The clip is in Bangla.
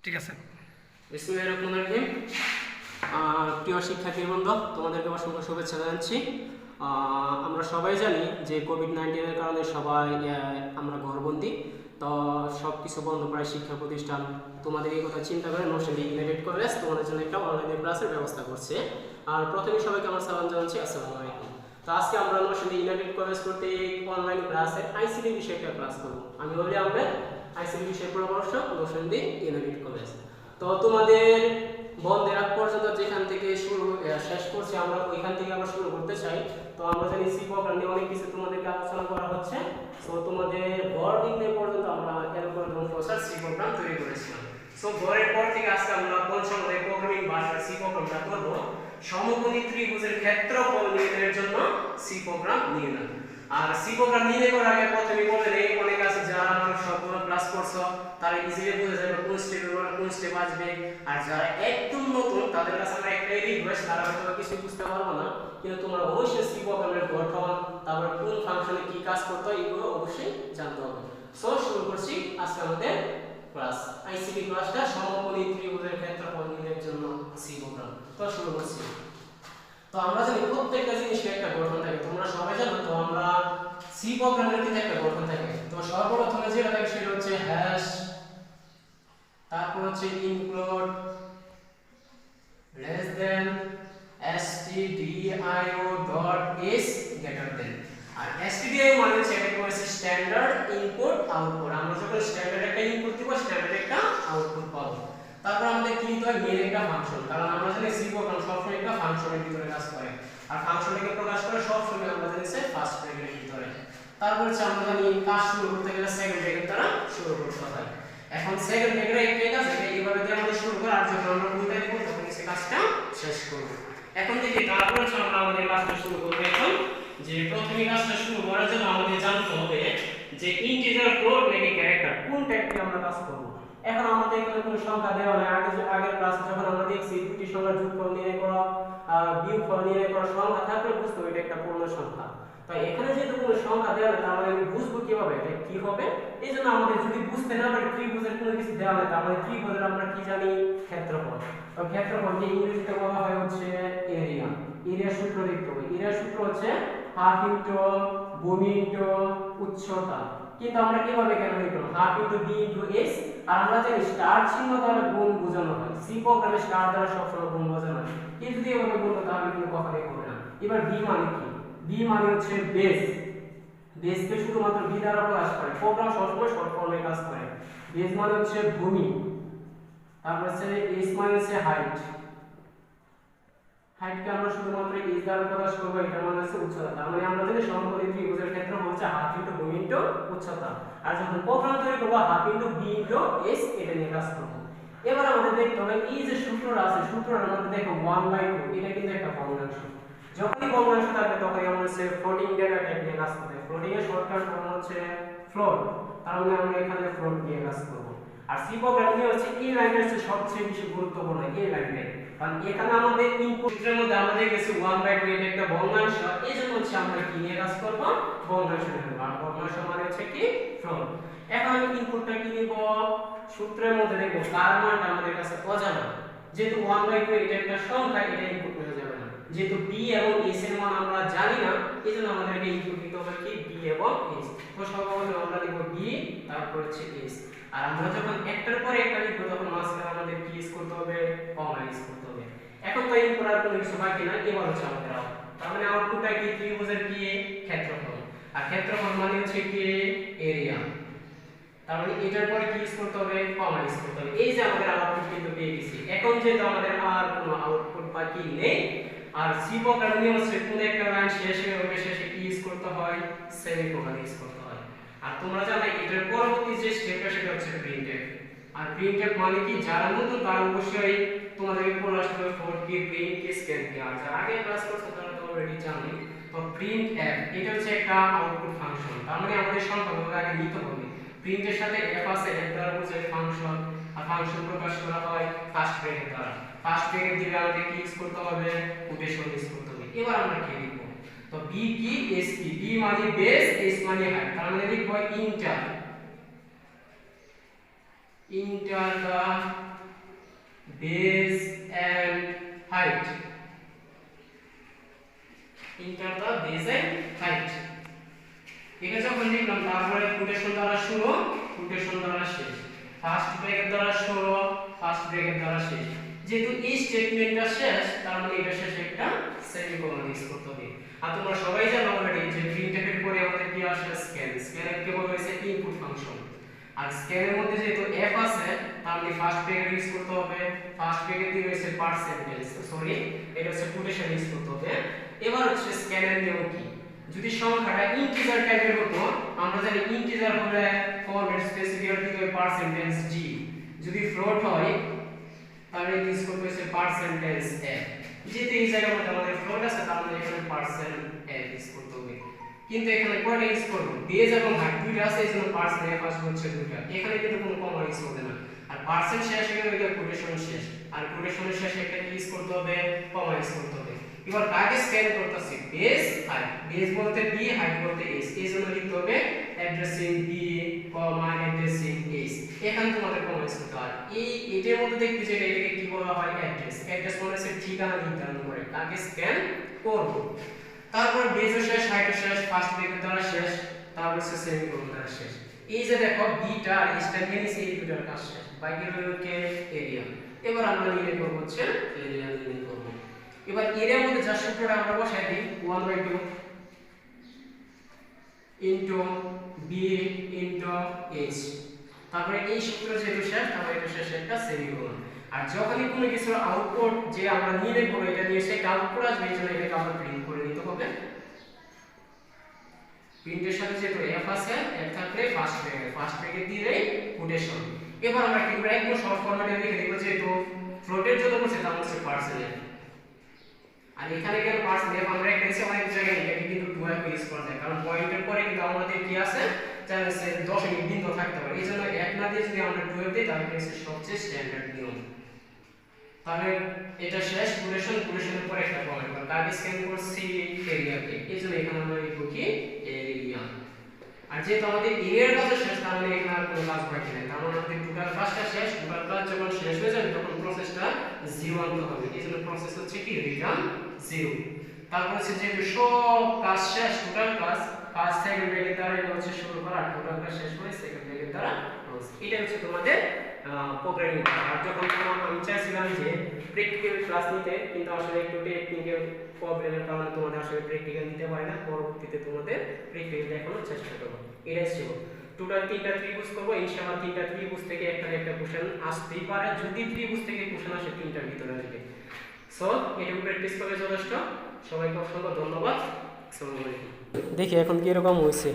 ঠিক আছে। বিসমিল্লাহির রহমানির রহিম। প্রিয় শিক্ষার্থীবৃন্দ, তোমাদেরকে অসংখ্য শুভেচ্ছা জানাচ্ছি। আমরা সবাই জানি যে কোভিড-19 কারণে সবাই আমরা ঘরবন্দি, তো সব কিছু বন্ধ, প্রায় শিক্ষা প্রতিষ্ঠান। তোমাদের এই কথা চিন্তা করে নরসিংদী ইউনাইটেড কলেজ তোমাদের জন্য একটা অনলাইনে ক্লাসের ব্যবস্থা করছে। আর প্রথমে সবাইকে আমার সালাম জানাচ্ছি, আসসালামু আলাইকুম। তো আজকে আমরা নরসিংদী ইউনাইটেড কলেজ করতে অনলাইন ক্লাসে আইসিটি বিষয়ে একটা ক্লাস করব। আমি বলি আমরা আইসিটি বিষয়ে পরামর্শ নরসিংদী ইউনাইটেড কলেজ। তো তোমাদের বন্ধের আগ পর্যন্ত যেখান থেকে শেষ করছি আমরা ওইখান থেকে আবার শুরু করতে চাই। তো আমরা জানি সি প্রোগ্রাম নিয়ে অনেক কিছু তোমাদেরকে আলোচনা করা হচ্ছে। সো তোমাদের বোর্ডিং এর পর্যন্ত আমরা অ্যালগরিদম প্রসেস সি প্রোগ্রাম তৈরি করেছিলাম। সো বোর্ডের পর থেকে আজকে আমরা পঞ্চম প্রোগ্রামিং ভাষা সি প্রোগ্রামটা করব। সমকোণী ত্রিভুজের ক্ষেত্রফল নির্ণয়ের জন্য সি প্রোগ্রাম নির্ণয়। আর সি প্রোগ্রাম নির্ণয় করার আগে প্রথমে বলে নেই, অনেক আছে যারা আমার সবগুলো ক্লাস করছো তারা ইজিলি বুঝে যাবে কোন স্টেপ আসবে। আর যারা একদম নতুন তাদের কাছে আমার একটাই রিকোয়েস্ট, তারা হয়তো কিছু বুঝতে পারবো না, কিন্তু তোমরা অবশ্যই সি প্রোগ্রামের গঠন, তারপর কোন ফাংশনে কি কাজ করতে হয় এগুলো অবশ্যই জানতে হবে। সো শুরু করছি আজকে আমাদের ক্লাস, আইসিটি ক্লাসটা সমকোণী ত্রিভুজের ক্ষেত্রফল নির্ণয়ের জন্য সি প্রোগ্রাম। তো শুরু করছি। তো আমরা জানি প্রত্যেকটা জিনিসের একটা গঠন থাকে, তোমরা সবাই জানো। তো আমরা সি প্রোগ্রামের কিন্তু একটা গঠন থাকে। তো সর্বপ্রথমে যেটা থাকে সেটা হচ্ছে হ্যাশ, তারপর হচ্ছে include, less than, stdio dot is greater than. আর stdio মানে হচ্ছে এটা হচ্ছে স্ট্যান্ডার্ড ইনপুট আউটপুট। আমরা যখন স্ট্যান্ডার্ড একটা ইনপুট দিব, স্ট্যান্ডার্ড একটা আউটপুট পাবো। তারপর আমাদের কি দিতে হয়, মেন একটা ফাংশন, কারণ আমরা জানি সি প্রোগ্রাম সবসময় একটা ফাংশনের ভিতরে কাজ করে। আর ফাংশনটাকে প্রকাশ করে সবসময় আমরা জানি সে ফার্স্ট ব্র্যাকেটের ভিতরে। তারপর হচ্ছে আমরা জানি কাজ শুরু করতে গেলে সেকেন্ড ব্র্যাকেট দ্বারা শুরু করতে হয়। এখন সেকেন্ড ব্র্যাকেটে একটাই কাজ, এটা এইভাবে দিয়ে আমাদের শুরু করে, আর যখন আমরা উল্টাই দেব তখন সে কাজটা শেষ করব। এখন দেখি তারপর হচ্ছে আমরা আমাদের কাজটা শুরু করব। এখন যে প্রথমে কাজটা শুরু করার জন্য আমাদের জানতে হবে যে ইন্টিজার, ফ্লোট নাকি ক্যারেক্টার, কোন টাইপে আমরা কাজ করব। এখন আমাদের এখানে কোনো সংখ্যা দেওয়া নেই। আগের ক্লাসে যখন আমরা দেখছি দুটি সংখ্যার যোগফল নির্ণয় করা, বিয়োগফল নির্ণয় করা, সংখ্যা থাকলে বুঝতে হবে এটা একটা পূর্ণ সংখ্যা। তো এখানে যেহেতু কোনো সংখ্যা দেওয়া নেই, তাহলে আমি বুঝবো কিভাবে এটা কি হবে। এই জন্য আমাদের যদি বুঝতে না পারি ত্রিভুজের কোনো কিছু দেওয়া নেই, তাহলে ত্রিভুজের আমরা কি জানি, ক্ষেত্রফল। তো ক্ষেত্রফলকে ইংরেজিতে বলা হয় হচ্ছে এরিয়া। এরিয়া সূত্র লিখতে হবে। এরিয়া সূত্র হচ্ছে হাফ ইনটু ভূমি ইনটু উচ্চতা। কিন্তু আমরা কিভাবে কেন লিখব, half into B into S. আর আমরা জানি স্টার চিহ্ন দ্বারা গুণ বোঝানো হয়, সি প্রোগ্রামে স্টার দ্বারা সবসময় গুণ বোঝানো হয়। এই যদি এভাবে গুণ তাহলে কিন্তু কখনোই হবে না। এবার বি মানে কি, বি মানে হচ্ছে বেস। বেসকে শুধুমাত্র বি দ্বারা প্রকাশ করে, প্রোগ্রাম সবসময় শর্ট ফর্মে কাজ করে। বেস মানে হচ্ছে ভূমি, তারপর হচ্ছে এস মানে হচ্ছে হাইট। হাইটকে আমরা শুধুমাত্র এস দ্বারা প্রকাশ করব, এটা মানে হচ্ছে উচ্চতা। তার মানে আমরা জানি সমকোণী ত্রিভুজের ক্ষেত্রফল হচ্ছে হাফ ইনটু ভূমি ইনটু উচ্চতা। আর যখন প্রোগ্রাম তৈরি করব half into B into S এটা নিয়ে কাজ করব। এবার আমাদের দেখতে হবে এই যে সূত্রটা আছে, সূত্রটার মধ্যে দেখো 1/2 এটা কিন্তু একটা ভগ্নাংশ। যখনই ভগ্নাংশ থাকবে তখনই আমরা হচ্ছে ফ্লোটিং ডেটা টাইপ নিয়ে কাজ করব। ফ্লোটিং এর শর্টকাট ফর্ম হচ্ছে ফ্লোট, তার মানে আমরা এখানে ফ্লোট নিয়ে কাজ করব। আর সি প্রোগ্রামিং হচ্ছে এই লাইনটা হচ্ছে সবচেয়ে বেশি গুরুত্বপূর্ণ, এই লাইনটা। কারণ এখানে আমাদের ইনপুটের মধ্যে আমাদের কাছে 1/2 এটা একটা ভগ্নাংশ, এইজন্য হচ্ছে আমরা কি নিয়ে কাজ করব, ভগ্নাংশ নিয়ে। আর ভগ্নাংশ মানে হচ্ছে কি, ফ্লোট। এখন আমি ইনপুটটা কি নিব, সূত্রের মধ্যে দেখব কার মানটা আমাদের কাছে অজানা। যেহেতু 1/2 এটা একটা সংখ্যা, এটা ইনপুট হয়ে যাবে না। যেহেতু b এবং s এর মান আমরা জানি না, এজন্য আমাদেরকে ইনপুট দিতে হবে কি, b এবং s। তো সর্বপ্রথম আমরা লিখব b, তারপর হচ্ছে s। আর আমরা যখন একটার পরে একটা লিখব তখন মাঝখানে আমাদের কি ইউজ করতে হবে, কমা ইউজ করতে হবে। এখন তো ইনপুট আর কোনো কিছু বাকি না, এবার হচ্ছে আমাদের আউটপুট। তার মানে আউটপুটটা কি, ত্রিভুজের কি, ক্ষেত্রফল। আর ক্ষেত্রফল মানে হচ্ছে কি, এরিয়া। তার মানে এটার পরে কি ইউজ করতে হবে, কমা ইউজ করতে হবে। এই যে আমাদের আউটপুট কিন্তু পেয়ে গেছি। এখন যেহেতু আমাদের আর কোনো আউটপুট বাকি নেই, আর সি প্রোগ্রামিং এ হচ্ছে কোন একটা লাইন শেষ হয়ে গেলে শেষে কি ইউজ করতে হয়, সেমিকোলন ইউজ করতে হয়। আর তোমরা জানো এটার পরবর্তী যে স্টেপটা সেটা হচ্ছে প্রিন্টএফ। আর প্রিন্টএফ মানে কি, যারা নতুন তারা অবশ্যই তোমাদেরকে পড়ে আসতে হবে ফর কি, প্রিন্ট কি, স্ক্যান কি। আর যারা আগে ক্লাস করছো তারা তো অলরেডি জানো। তো প্রিন্টএফ এটা হচ্ছে একটা আউটপুট ফাংশন। তার মানে আমাদের সংখ্যাগুলো আগে নিতে হবে। প্রিন্টের সাথে এফ আছে, এফ দ্বারা বোঝায় ফাংশন। আর ফাংশন প্রকাশ করা হয় ফার্স্ট ব্র্যাকেট দ্বারা। ফার্স্ট ব্র্যাকেট দিলে আমাদের কি ইউজ করতে হবে, কোটেশন ইউজ করতে হবে। এবার আমরা কি লিখব, তো বি কি, এস কি। বি মানে বেস, এস মানে হাইট। তার মানে লিখব enter the base and height. Enter the base and height. এটা যখন লিখলাম তারপরে কোটেশন দ্বারা শুরু কোটেশন দ্বারা শেষ, ফার্স্ট ব্র্যাকেট দ্বারা শুরু ফার্স্ট ব্র্যাকেট দ্বারা শেষ। যেহেতু এই স্টেটমেন্টটা শেষ তার মানে এটা শেষে একটা সেমিকোলন ইউজ করতে হবে। আর তোমরা সবাই জানো অলরেডি যে printf এর পরে আমাদের কি আসে স্ক্যান, স্ক্যানের কেবল হইছে ইনপুট ফাংশন। আর স্ক্যানের মধ্যে যেহেতু f আছে তার মানে ফার্স্ট ব্র্যাকেট ইউজ করতে হবে, ফার্স্ট ব্র্যাকেট দিয়ে হইছে পার্সেন্টেজ, সরি এটা হচ্ছে কোটেশন ইউজ করতে হবে। এবার হচ্ছে স্ক্যানের নিয়ম কি, যদি সংখ্যাটা ইন্টিজার টাইপের হতো আমরা জানি ইন্টিজার হলে ফরম্যাট স্পেসিফায়ার দিতে হয় পার্সেন্টেজ g, যদি ফ্লোট হয় তাহলে ইউজ করতে হচ্ছে পার্সেন্টেজ f। যেহেতু এই জায়গার মধ্যে আমাদের ফ্লোট আছে তার মানে এখানে পার্সেন্ট f ইউজ করতে হবে। কিন্তু এখানে কয়টা ইউজ করব, বেজ এবং হাইট দুইটা আছে এজন্য পার্সেন্ট f আসবে হচ্ছে দুইটা, এখানে কিন্তু কোনো কমা ইউজ হবে না। আর পার্সেন্ট শেষ হয়ে গেলে এটা কোটেশন শেষ, আর কোটেশনের শেষে একটা ইউজ করতে হবে কমা ইউজ করতে হবে। এবার কাকে স্ক্যান করতেছি, বেস হাইট, বেস বলতে b হাইট বলতে s, এই জন্য লিখতে হবে অ্যাড্রেসিং b কমা অ্যাড্রেসিং s। এখানে তোমাদের কমা ইউজ করতে হয়। এই এটার মধ্যে দেখতে যে এটাকে কি বলা হয় অ্যাড্রেস, অ্যাড্রেস মানে হচ্ছে ঠিকানা নির্ধারণ করে কাকে স্ক্যান করব। তারপর বেজও শেষ হাইটও শেষ, ফার্স্ট ব্র্যাকেট দ্বারা শেষ, তারপর হচ্ছে সেমিকোলন দ্বারা শেষ। এই যে দেখো বিটা আর এসটা নিয়ে নিছি, এই দুটোর কাজ শেষ, বাকি হলো কে এরিয়া। এবার আমরা নির্ণয় করব হচ্ছে এরিয়া নির্ণয় করব। এবার এরিয়ার মধ্যে যা সূত্রটা আমরা বসাই দিই 1/2 ইনটু b ইনটু h, তারপরে এই সূত্র যেহেতু শেষ তাহলে এটা শেষে একটা সেমিকোলন। আর যখনই কোনো কিছুর আউটপুট যে আমরা নির্ণয় করব এটা নিয়ে সেটা আউটপুট আসবে, এই জন্য এটাকে আমরা প্রিন্ট করে নিতে হবে। প্রিন্টের সাথে যেহেতু f আছে, f থাকলে ফার্স্ট ব্র্যাকেট দিলেই কোটেশন। এবার আমরা কি করব, একদম শর্ট ফরম্যাটে লিখে দিব, যেহেতু ফ্লোটের যত করছে তা হচ্ছে পার্সেন্ট। আর এখানে গেল পার্সেন্ট f আমরা একটা আছে অনেক জায়গায় এটা কিন্তু 2f ইউজ করা যায়, কারণ পয়েন্টের পরে কিন্তু আমাদের কি আছে জানেন সে দশমিক বিন্দু থাকতে পারে, এইজন্য এক না দিয়ে যদি আমরা 2f দিই তাহলে এটা সবচেয়ে স্ট্যান্ডার্ড নিয়ম। তাহলে এটা শেষ কোটেশনের পরে একটা কমেন্ট করব, কাকে স্ক্যান করছি এরিয়াকে, এইজন্য এখানে আমরা লিখব কি এরিয়া। আর যেহেতু আমাদের এরিয়ার কাজ শেষ তার মানে এখানে আর কোনো কাজ বাকি নেই, তার মানে আমাদের টোটাল কাজটা শেষ, টোটাল কাজ যখন শেষ হয়ে যাবে তখন প্রসেসটা 0 আনতে হবে, এইজন্য প্রসেস হচ্ছে কি রিটার্ন 0। তারপর হচ্ছে যেহেতু সব কাজ শেষ, টোটাল কাজ ফার্স্ট সেকেন্ড ব্র্যাকেট দ্বারা এটা হচ্ছে শুরু করা, আর টোটাল কাজ শেষ করে সেকেন্ড ব্র্যাকেট দ্বারা ক্লোজ। এটা হচ্ছে তোমাদের প্রোগ্রামিং। আর যখন আমি চাইছিলাম যে প্র্যাকটিক্যাল ক্লাস নিতে, কিন্তু আসলে একটু টেকনিক্যাল প্রবলেমের কারণে তোমাদের আসলে প্র্যাকটিক্যাল নিতে পারি না, পরবর্তীতে তোমাদের প্র্যাকটিক্যাল দেখানোর চেষ্টা করব। এটাই ছিল টোটাল 3টা ত্রিভুজ করব, ইনশাআল্লাহ 3টা ত্রিভুজ থেকে একটা কোশ্চেন আসতেই পারে, যদি ত্রিভুজ থেকে কোশ্চেন আসে 3টার ভিতরে আসবে। সো এটুকু প্র্যাকটিস করলে যথেষ্ট। সবাইকে অসংখ্য ধন্যবাদ। আসসালামু আলাইকুম। দেখি এখন কি রকম হয়েছে।